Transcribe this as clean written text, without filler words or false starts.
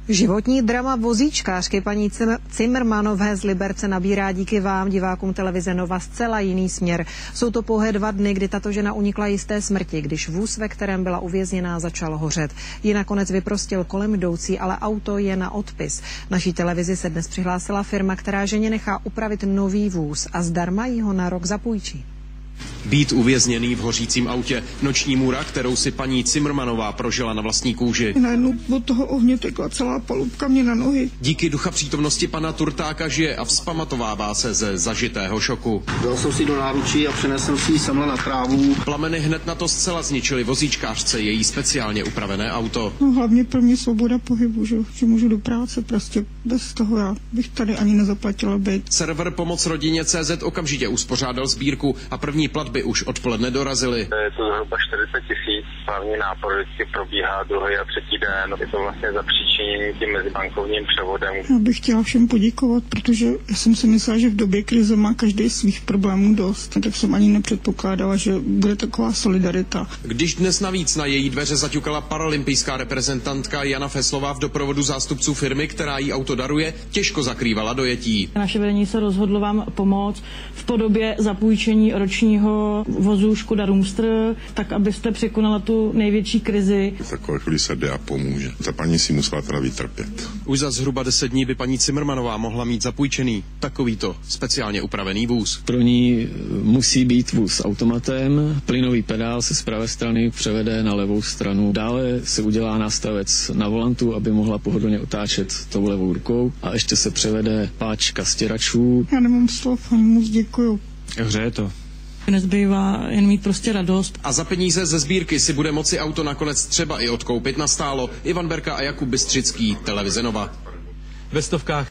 Životní drama vozíčkářky paní Cimrmanové z Liberce nabírá díky vám, divákům televize Nova, zcela jiný směr. Jsou to pouhé 2 dny, kdy tato žena unikla jisté smrti, když vůz, ve kterém byla uvězněná, začal hořet. Ji nakonec vyprostil kolem jdoucí, ale auto je na odpis. Naší televizi se dnes přihlásila firma, která ženě nechá upravit nový vůz a zdarma jí ho na rok zapůjčí. Být uvězněný v hořícím autě, noční můra, kterou si paní Cimrmanová prožila na vlastní kůži. Najednou od toho ohně tekla celá palubka mě na nohy. Díky ducha přítomnosti pana Turtáka žije a vzpamatovává se ze zažitého šoku. Dal jsem si do náručí a přenesl si ji semhle na trávu. Plameny hned na to zcela zničily vozíčkářce její speciálně upravené auto. No hlavně pro mě svoboda pohybu, že můžu do práce, prostě bez toho já bych tady ani nezaplatila být. Server Pomoc rodině CZ okamžitě uspořádal sbírku a první platby už odpoledne dorazily. Je to zhruba 40 000, hlavní nápor vždycky probíhá druhý a třetí den. Je to vlastně zapříčinění tím mezibankovním převodem. Já bych chtěla všem poděkovat, protože já jsem si myslela, že v době krize má každý svých problémů dost, tak jsem ani nepředpokládala, že bude taková solidarita. Když dnes navíc na její dveře zaťukala paralympijská reprezentantka Jana Feslová v doprovodu zástupců firmy, která jí auto daruje, těžko zakrývala dojetí. Naše vedení se rozhodlo vám pomoct v podobě zapůjčení ročního vozu Škoda Roomster, tak abyste překonala tu největší krizi. Takové chvíli se jde a pomůže. Ta paní si musela teda vytrpět. Už za zhruba 10 dní by paní Cimrmanová mohla mít zapůjčený takovýto speciálně upravený vůz. Pro ní musí být vůz automatem, plynový pedál se z pravé strany převede na levou stranu. Dále se udělá nástavec na volantu, aby mohla pohodlně otáčet tou levou rukou a ještě se převede páčka stěračů. Já nemám slov, ani moc děkuju. Hřeje to. Nezbývá jen mít prostě radost. A za peníze ze sbírky si bude moci auto nakonec třeba i odkoupit nastálo. Ivan Berka a Jakub Bystřický, televize Nova. Ve stovkách